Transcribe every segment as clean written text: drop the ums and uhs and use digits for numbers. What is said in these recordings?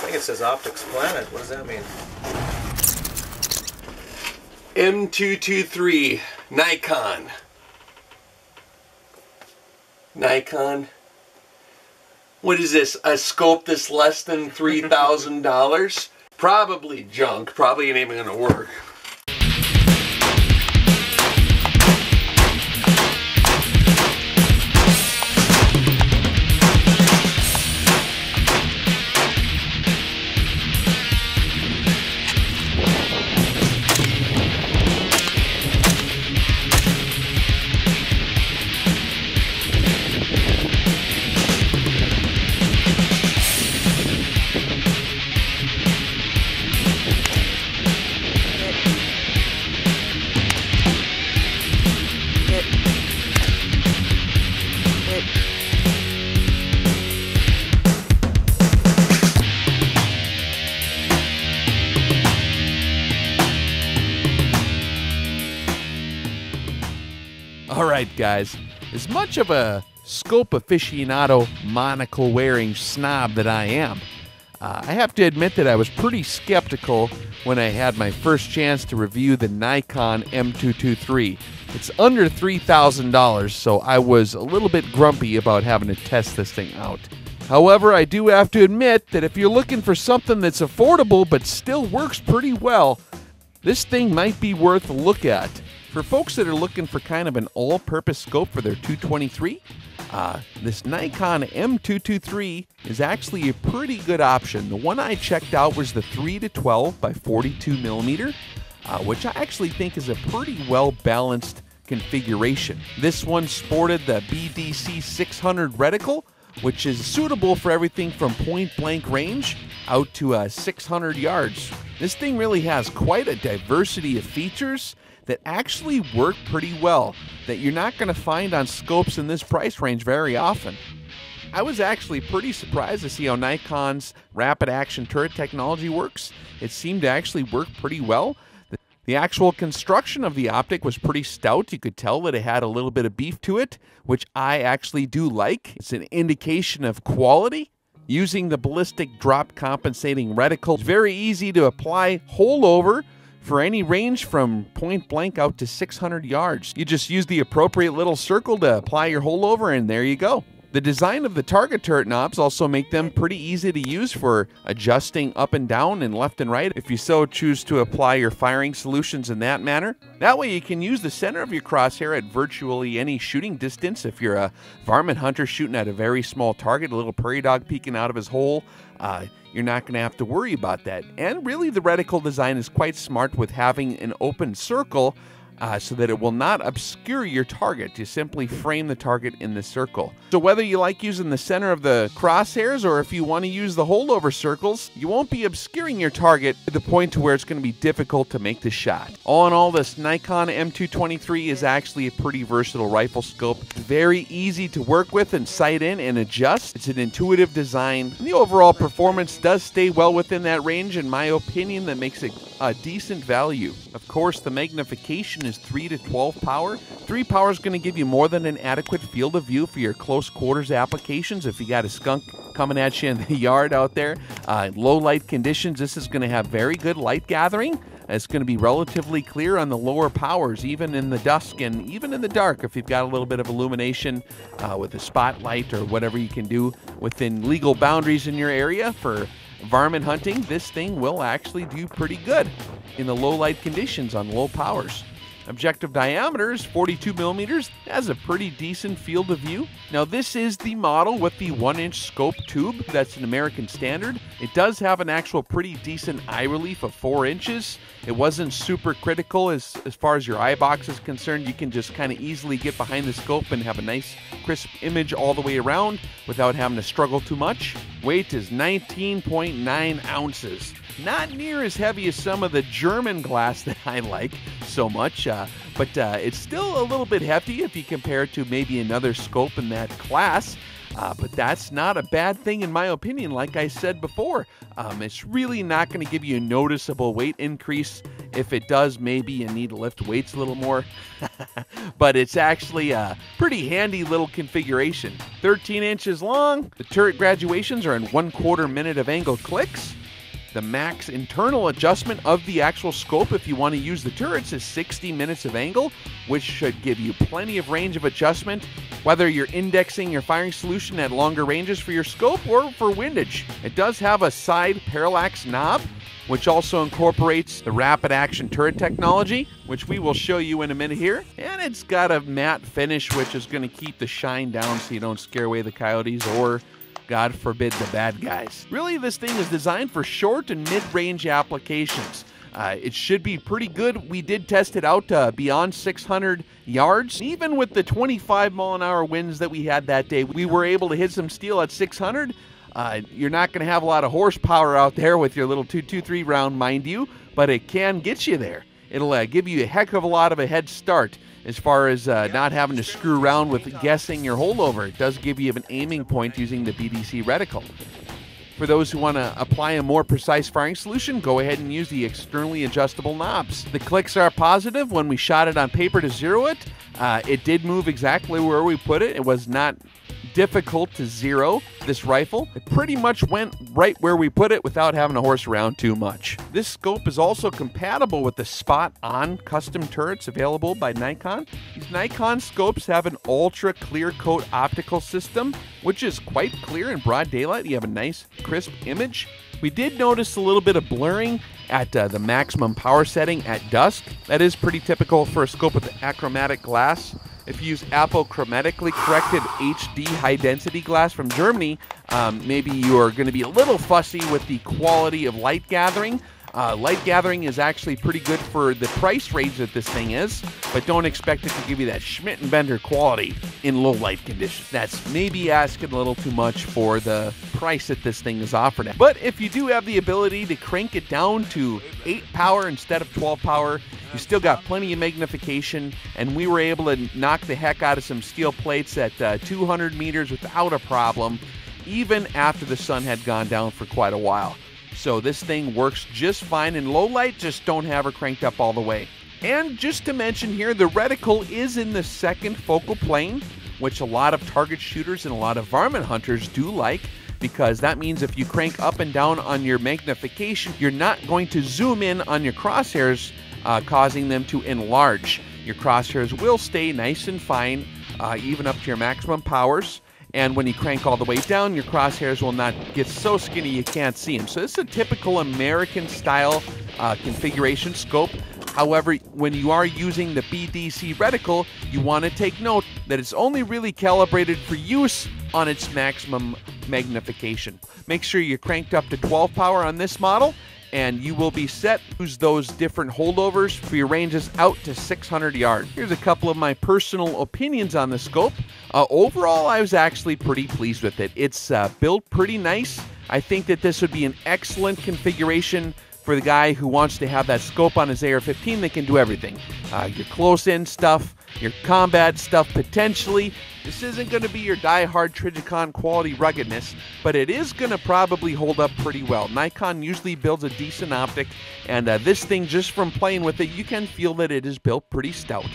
think it says Optics Planet. What does that mean? M-223 Nikon. Nikon. What is this? A scope that's less than $3,000? Probably junk. Probably ain't even gonna work. Alright guys, as much of a scope aficionado, monocle wearing snob that I am, I have to admit that I was pretty skeptical when I had my first chance to review the Nikon M223. It's under $3,000, so I was a little bit grumpy about having to test this thing out. However, I do have to admit that if you're looking for something that's affordable but still works pretty well, this thing might be worth a look at. For folks that are looking for kind of an all-purpose scope for their 223, this Nikon M223 is actually a pretty good option. The one I checked out was the 3-12 by 42mm, which I actually think is a pretty well-balanced configuration. This one sported the BDC 600 reticle, which is suitable for everything from point-blank range out to 600 yards. This thing really has quite a diversity of features that actually work pretty well, that you're not going to find on scopes in this price range very often. I was actually pretty surprised to see how Nikon's rapid action turret technology works. It seemed to actually work pretty well. The actual construction of the optic was pretty stout. You could tell that it had a little bit of beef to it, which I actually do like. It's an indication of quality. Using the ballistic drop compensating reticle, it's very easy to apply hole over for any range from point blank out to 600 yards. You just use the appropriate little circle to apply your hole over, and there you go. The design of the target turret knobs also make them pretty easy to use for adjusting up and down and left and right if you so choose to apply your firing solutions in that manner. That way you can use the center of your crosshair at virtually any shooting distance. If you're a varmint hunter shooting at a very small target, a little prairie dog peeking out of his hole, you're not going to have to worry about that. And really the reticle design is quite smart with having an open circle so that it will not obscure your target. You simply frame the target in the circle. So whether you like using the center of the crosshairs or if you want to use the holdover circles, you won't be obscuring your target to the point to where it's going to be difficult to make the shot. All in all, this Nikon M223 is actually a pretty versatile rifle scope. Very easy to work with and sight in and adjust. It's an intuitive design. And the overall performance does stay well within that range, in my opinion. That makes it a decent value. Of course, the magnification is 3-12 power. 3 power is going to give you more than an adequate field of view for your close quarters applications. If you got a skunk coming at you in the yard out there, low light conditions, this is going to have very good light gathering. It's going to be relatively clear on the lower powers, even in the dusk and even in the dark. If you've got a little bit of illumination with a spotlight or whatever you can do within legal boundaries in your area for varmint hunting, this thing will actually do pretty good in the low light conditions on low powers. Objective diameter is 42mm, has a pretty decent field of view. Now this is the model with the 1-inch scope tube. That's an American standard. It does have an actual pretty decent eye relief of 4 inches. It wasn't super critical as far as your eye box is concerned. You can just kind of easily get behind the scope and have a nice crisp image all the way around without having to struggle too much. Weight is 19.9 ounces. Not near as heavy as some of the German glass that I like so much, but it's still a little bit hefty if you compare it to maybe another scope in that class. But that's not a bad thing in my opinion. Like I said before, it's really not going to give you a noticeable weight increase. If it does, maybe you need to lift weights a little more. But it's actually a pretty handy little configuration. 13 inches long. The turret graduations are in 1/4 minute of angle clicks. The max internal adjustment of the actual scope if you want to use the turrets is 60 minutes of angle, which should give you plenty of range of adjustment, whether you're indexing your firing solution at longer ranges for your scope or for windage. It does have a side parallax knob, which also incorporates the rapid action turret technology, which we will show you in a minute here. And it's got a matte finish, which is going to keep the shine down so you don't scare away the coyotes or, God forbid, the bad guys. Really, this thing is designed for short and mid-range applications. It should be pretty good. We did test it out beyond 600 yards. Even with the 25-mile-an-hour winds that we had that day, we were able to hit some steel at 600. You're not going to have a lot of horsepower out there with your little 223 round, mind you, but it can get you there. It'll give you a heck of a lot of a head start as far as not having to screw around with guessing your holdover. It does give you an aiming point using the BDC reticle. For those who want to apply a more precise firing solution, go ahead and use the externally adjustable knobs. The clicks are positive. When we shot it on paper to zero it, it did move exactly where we put it. It was not difficult to zero this rifle. It pretty much went right where we put it without having to horse around too much. This scope is also compatible with the spot-on custom turrets available by Nikon. These Nikon scopes have an ultra clear coat optical system, which is quite clear in broad daylight. You have a nice crisp image. We did notice a little bit of blurring at the maximum power setting at dusk. That is pretty typical for a scope with achromatic glass. If you use apochromatically corrected HD high-density glass from Germany, maybe you are going to be a little fussy with the quality of light gathering. Light gathering is actually pretty good for the price range that this thing is, but don't expect it to give you that Schmidt & Bender quality in low light conditions. That's maybe asking a little too much for the price that this thing is offered at. But if you do have the ability to crank it down to 8 power instead of 12 power, you still got plenty of magnification, and we were able to knock the heck out of some steel plates at 200 meters without a problem, even after the sun had gone down for quite a while. So this thing works just fine in low light, just don't have her cranked up all the way. And just to mention here, the reticle is in the second focal plane, which a lot of target shooters and a lot of varmint hunters do like, because that means if you crank up and down on your magnification, you're not going to zoom in on your crosshairs, causing them to enlarge. Your crosshairs will stay nice and fine, even up to your maximum powers. And when you crank all the way down, your crosshairs will not get so skinny you can't see them. So this is a typical American style configuration scope. However, when you are using the BDC reticle, you want to take note that it's only really calibrated for use on its maximum magnification. Make sure you're cranked up to 12 power on this model, and you will be set. Use those different holdovers for your ranges out to 600 yards. Here's a couple of my personal opinions on the scope. Overall, I was actually pretty pleased with it. It's built pretty nice. I think that this would be an excellent configuration for the guy who wants to have that scope on his AR-15 that can do everything. Your close-in stuff, your combat stuff potentially. This isn't going to be your die-hard Trijicon quality ruggedness, but it is going to probably hold up pretty well. Nikon usually builds a decent optic, and this thing, just from playing with it, you can feel that it is built pretty stout.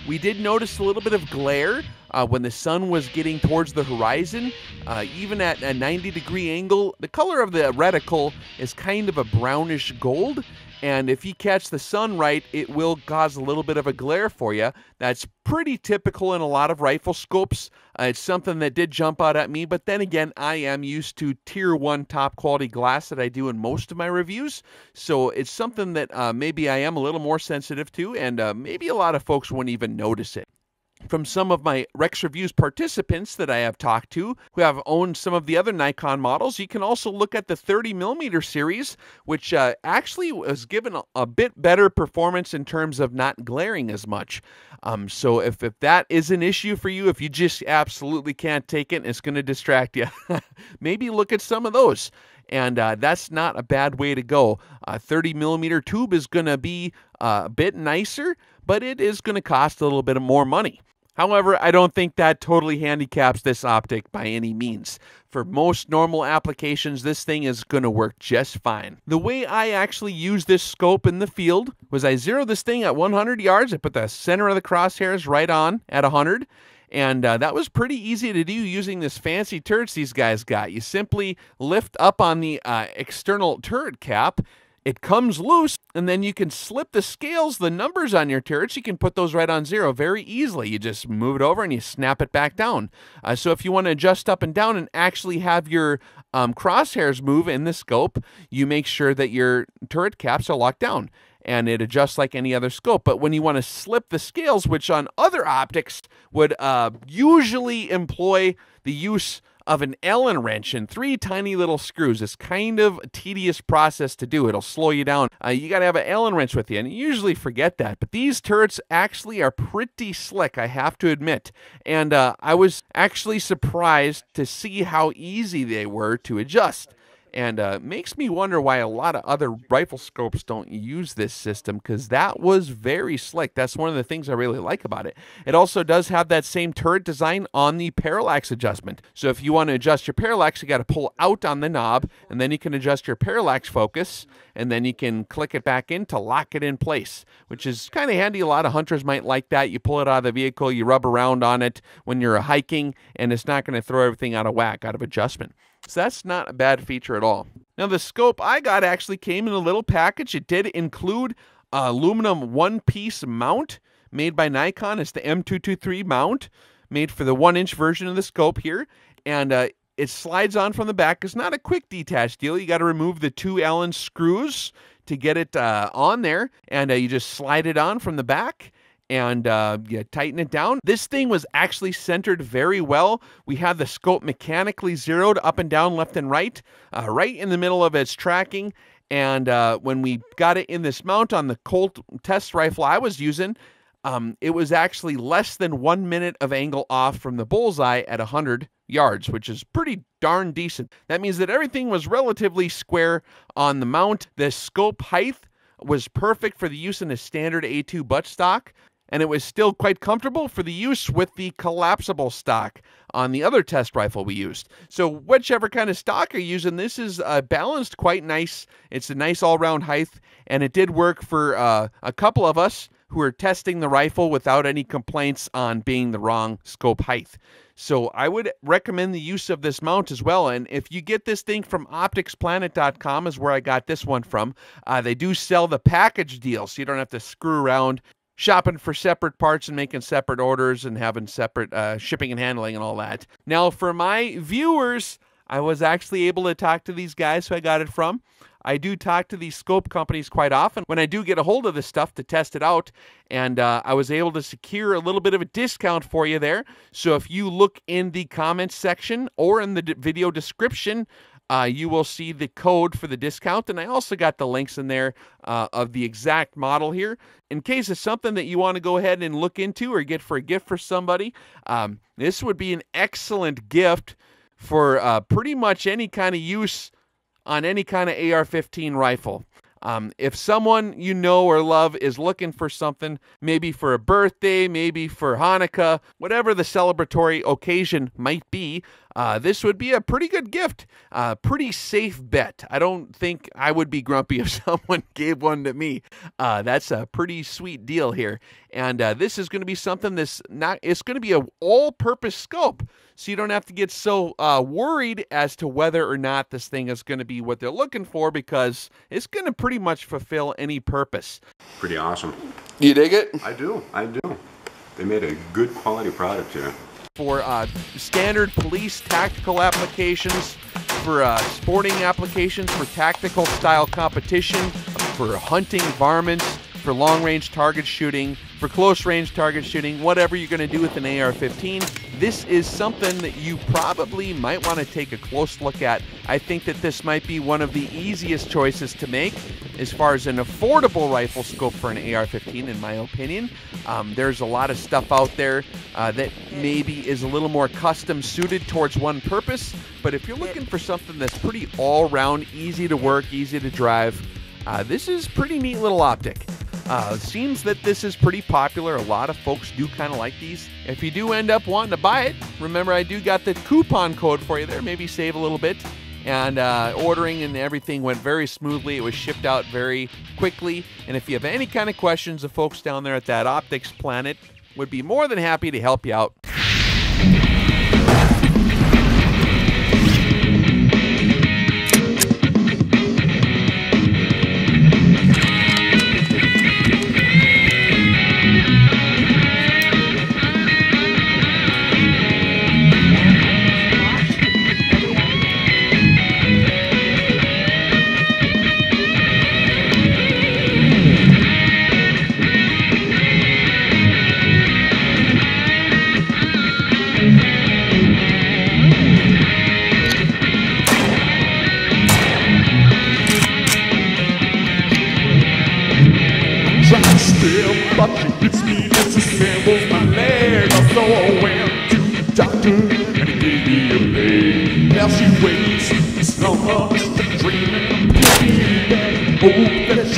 We did notice a little bit of glare when the sun was getting towards the horizon. Even at a 90-degree angle, the color of the reticle is kind of a brownish gold, and if you catch the sun right, it will cause a little bit of a glare for you. That's pretty typical in a lot of rifle scopes. It's something that did jump out at me, but then again, I am used to tier 1 top quality glass that I do in most of my reviews, so it's something that maybe I am a little more sensitive to, and maybe a lot of folks wouldn't even notice it. From some of my Rex Reviews participants that I have talked to who have owned some of the other Nikon models, you can also look at the 30mm series, which actually was given a bit better performance in terms of not glaring as much. So if that is an issue for you, if you just absolutely can't take it and it's going to distract you, maybe look at some of those. And that's not a bad way to go. A 30mm tube is going to be a bit nicer, but it is going to cost a little bit more money. However, I don't think that totally handicaps this optic by any means. For most normal applications, this thing is going to work just fine. The way I actually use this scope in the field was I zeroed this thing at 100 yards. I put the center of the crosshairs right on at 100. And that was pretty easy to do using this fancy turrets these guys got. You simply lift up on the external turret cap. It comes loose, and then you can slip the scales, the numbers on your turrets. You can put those right on 0 very easily. You just move it over and you snap it back down. So if you want to adjust up and down and actually have your crosshairs move in the scope, you make sure that your turret caps are locked down, and it adjusts like any other scope. But when you want to slip the scales, which on other optics would usually employ the use of an Allen wrench and 3 tiny little screws. It's kind of a tedious process to do. It'll slow you down. You got to have an Allen wrench with you, and you usually forget that. But these turrets actually are pretty slick, I have to admit. And I was actually surprised to see how easy they were to adjust. And makes me wonder why a lot of other rifle scopes don't use this system, because that was very slick. That's one of the things I really like about it. It also does have that same turret design on the parallax adjustment. So if you want to adjust your parallax, you got to pull out on the knob, and then you can adjust your parallax focus, and then you can click it back in to lock it in place, which is kind of handy. A lot of hunters might like that. You pull it out of the vehicle, you rub around on it when you're hiking, and it's not going to throw everything out of whack, out of adjustment. So that's not a bad feature at all. Now, the scope I got actually came in a little package. It did include aluminum one-piece mount made by Nikon. It's the M-223 mount made for the 1-inch version of the scope here. And it slides on from the back. It's not a quick detach deal. You got to remove the 2 Allen screws to get it on there. And you just slide it on from the back. And you tighten it down. This thing was actually centered very well. We had the scope mechanically zeroed up and down, left and right, right in the middle of its tracking. And when we got it in this mount on the Colt test rifle I was using, it was actually less than 1 minute of angle off from the bullseye at 100 yards, which is pretty darn decent. That means that everything was relatively square on the mount. The scope height was perfect for the use in a standard A2 buttstock, and it was still quite comfortable for the use with the collapsible stock on the other test rifle we used. So whichever kind of stock you're using, this is balanced quite nice. It's a nice all-round height, and it did work for a couple of us who were testing the rifle without any complaints on being the wrong scope height. So I would recommend the use of this mount as well. And if you get this thing from opticsplanet.com is where I got this one from. They do sell the package deal, so you don't have to screw around shopping for separate parts and making separate orders and having separate shipping and handling and all that. Now, for my viewers, I was actually able to talk to these guys who I got it from. I do talk to these scope companies quite often when I do get a hold of this stuff to test it out, and I was able to secure a little bit of a discount for you there. So if you look in the comments section or in the video description, you will see the code for the discount, and I also got the links in there of the exact model here. In case it's something that you want to go ahead and look into or get for a gift for somebody, this would be an excellent gift for pretty much any kind of use on any kind of AR-15 rifle. If someone you know or love is looking for something, maybe for a birthday, maybe for Hanukkah, whatever the celebratory occasion might be, this would be a pretty good gift. Pretty safe bet. I don't think I would be grumpy if someone gave one to me. That's a pretty sweet deal here. And this is going to be something it's going to be an all-purpose scope. So you don't have to get so worried as to whether or not this thing is going to be what they're looking for, because it's going to pretty much fulfill any purpose. Pretty awesome. You dig it? I do. They made a good quality product here. For standard police tactical applications, for sporting applications, for tactical style competition, for hunting varmints, for long-range target shooting, for close-range target shooting, whatever you're going to do with an AR-15, this is something that you probably might want to take a close look at. I think that this might be one of the easiest choices to make as far as an affordable rifle scope for an AR-15, in my opinion. There's a lot of stuff out there that maybe is a little more custom suited towards one purpose, but if you're looking for something that's pretty all-round, easy to work, easy to drive, this is pretty neat little optic. Seems that this is pretty popular. A lot of folks do kind of like these. If you do end up wanting to buy it, remember I do got the coupon code for you there. Maybe save a little bit. And ordering and everything went very smoothly. It was shipped out very quickly. And if you have any kind of questions, the folks down there at that Optics Planet would be more than happy to help you out. trembles my leg, so I went to the doctor and he gave me a leg. Now she wakes, slumber, just a dreaming, baby. Oh, that